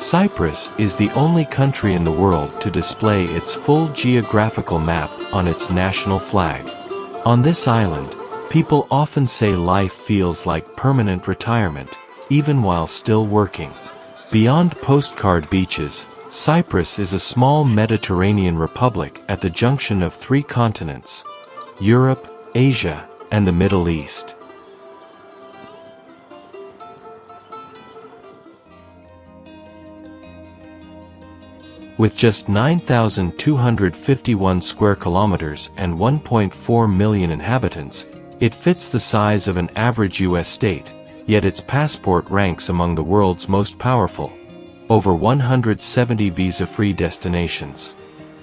Cyprus is the only country in the world to display its full geographical map on its national flag. On this island, people often say life feels like permanent retirement, even while still working. Beyond postcard beaches, Cyprus is a small Mediterranean republic at the junction of three continents: Europe, Asia, and the Middle East. With just 9,251 square kilometers and 1.4 million inhabitants, it fits the size of an average U.S. state, yet its passport ranks among the world's most powerful. Over 170 visa-free destinations.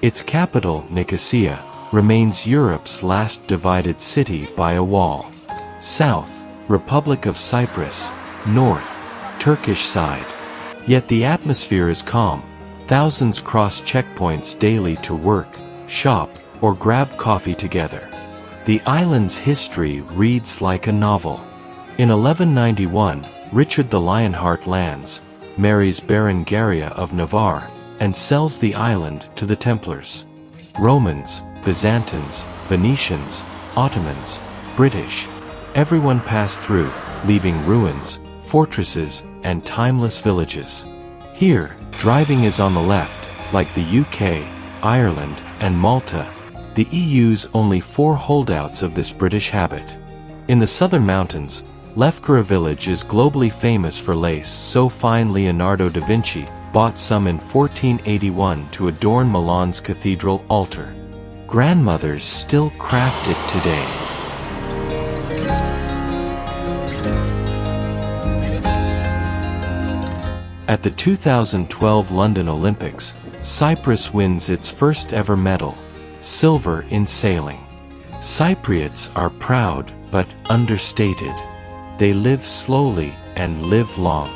Its capital, Nicosia, remains Europe's last divided city by a wall. South, Republic of Cyprus. North, Turkish side. Yet the atmosphere is calm. Thousands cross checkpoints daily to work, shop, or grab coffee together. The island's history reads like a novel. In 1191, Richard the Lionheart lands, marries Berengaria of Navarre, and sells the island to the Templars. Romans, Byzantines, Venetians, Ottomans, British, everyone passed through, leaving ruins, fortresses, and timeless villages. Here, driving is on the left, like the UK, Ireland, and Malta, the EU's only 4 holdouts of this British habit. In the southern mountains, Lefkara village is globally famous for lace so fine Leonardo da Vinci bought some in 1481 to adorn Milan's cathedral altar. Grandmothers still craft it today. At the 2012 London Olympics, Cyprus wins its first ever medal, silver in sailing. Cypriots are proud but understated. They live slowly and live long.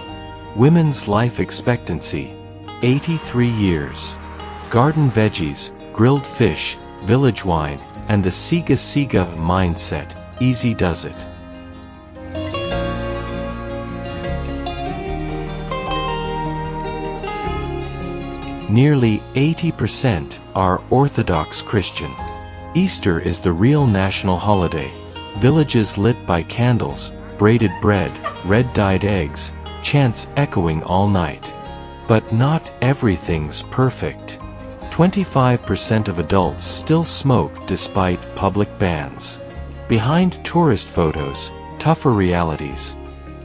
Women's life expectancy, 83 years. Garden veggies, grilled fish, village wine, and the Siga Siga mindset, easy does it. Nearly 80% are Orthodox Christian. Easter is the real national holiday. Villages lit by candles, braided bread, red-dyed eggs, chants echoing all night. But not everything's perfect. 25% of adults still smoke despite public bans. Behind tourist photos, tougher realities.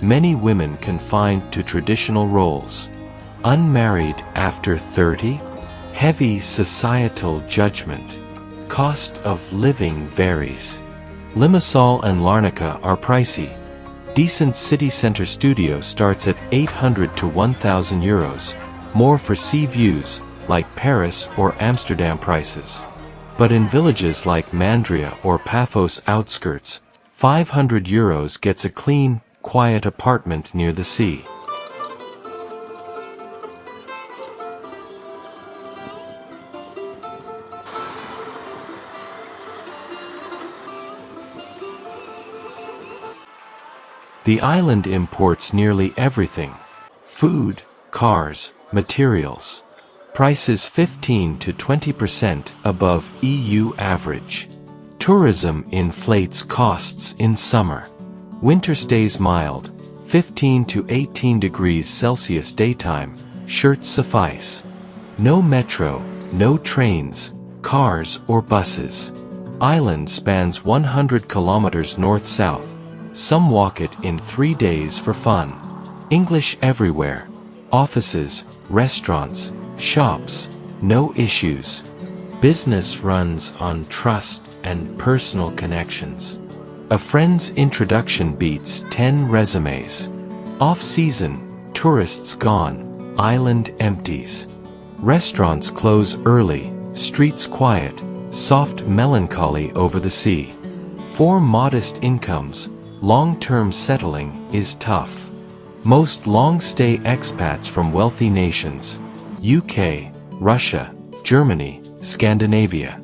Many women confined to traditional roles. Unmarried after 30? Heavy societal judgment. Cost of living varies. Limassol and Larnaca are pricey. Decent city center studio starts at 800 to 1,000 euros, more for sea views, like Paris or Amsterdam prices. But in villages like Mandria or Paphos outskirts, 500 euros gets a clean, quiet apartment near the sea. The island imports nearly everything: food, cars, materials. Prices 15 to 20% above EU average. Tourism inflates costs in summer. Winter stays mild, 15 to 18 degrees Celsius daytime, shirts suffice. No metro, no trains, cars or buses. Island spans 100 kilometers north-south. Some walk it in 3 days for fun. English everywhere. Offices, restaurants, shops, no issues. Business runs on trust and personal connections. A friend's introduction beats 10 resumes. Off-season, tourists gone, island empties. Restaurants close early, streets quiet, soft melancholy over the sea. For modest incomes, long-term settling is tough. Most long-stay expats from wealthy nations, UK, Russia, Germany, Scandinavia.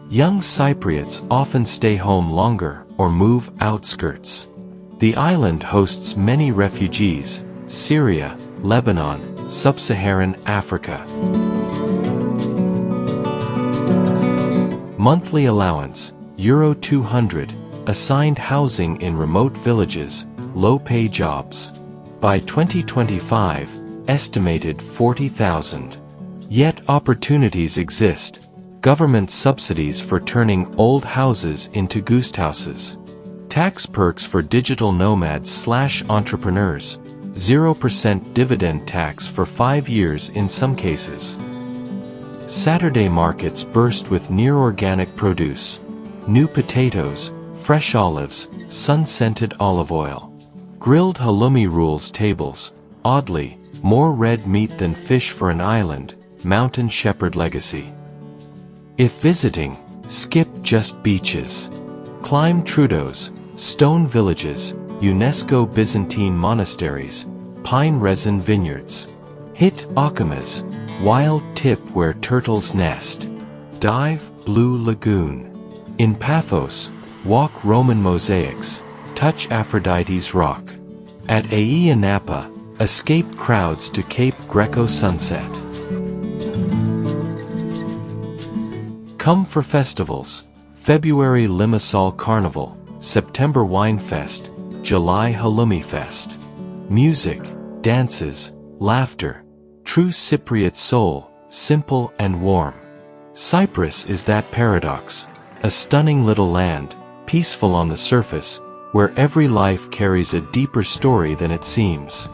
Young Cypriots often stay home longer or move outskirts. The island hosts many refugees: Syria, Lebanon, Sub-Saharan Africa. Monthly allowance, Euro 200, assigned housing in remote villages, low-pay jobs. By 2025, estimated 40,000. Yet opportunities exist. Government subsidies for turning old houses into guesthouses. Tax perks for digital nomads/entrepreneurs. 0% dividend tax for 5 years in some cases. Saturday markets burst with near-organic produce. New potatoes, fresh olives, sun-scented olive oil. Grilled halloumi rules tables. Oddly, more red meat than fish for an island, mountain shepherd legacy. If visiting, skip just beaches. Climb Trudeau's, stone villages, UNESCO Byzantine monasteries, pine resin vineyards. Hit Akamas, wild tip where turtles nest. Dive Blue Lagoon. In Paphos, walk Roman mosaics, touch Aphrodite's rock. At Ayia Napa, escape crowds to Cape Greco sunset. Come for festivals. February Limassol Carnival, September Winefest, July Halloumi Fest. Music, dances, laughter. True Cypriot soul, simple and warm. Cyprus is that paradox. A stunning little land, peaceful on the surface, where every life carries a deeper story than it seems.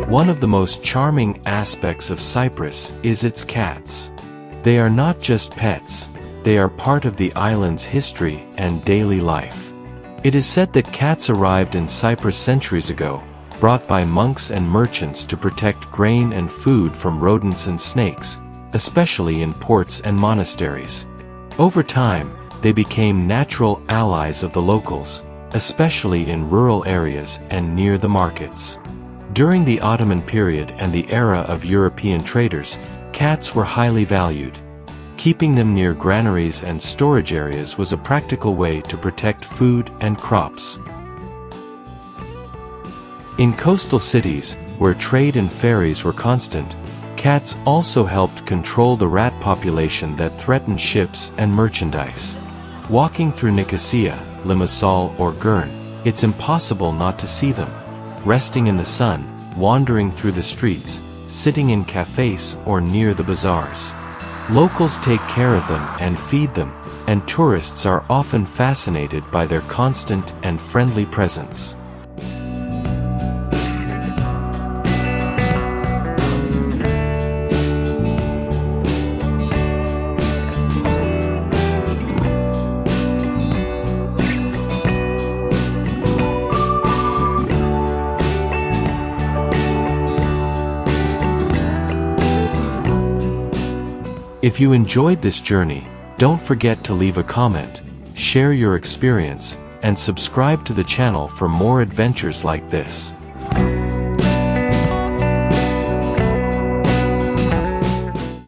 One of the most charming aspects of Cyprus is its cats. They are not just pets, they are part of the island's history and daily life. It is said that cats arrived in Cyprus centuries ago, brought by monks and merchants to protect grain and food from rodents and snakes, especially in ports and monasteries. Over time, they became natural allies of the locals, especially in rural areas and near the markets. During the Ottoman period and the era of European traders, cats were highly valued. Keeping them near granaries and storage areas was a practical way to protect food and crops. In coastal cities, where trade and ferries were constant, cats also helped control the rat population that threatened ships and merchandise. Walking through Nicosia, Limassol or Girne, it's impossible not to see them. Resting in the sun, wandering through the streets, sitting in cafes or near the bazaars. Locals take care of them and feed them, and tourists are often fascinated by their constant and friendly presence. If you enjoyed this journey, don't forget to leave a comment, share your experience, and subscribe to the channel for more adventures like this.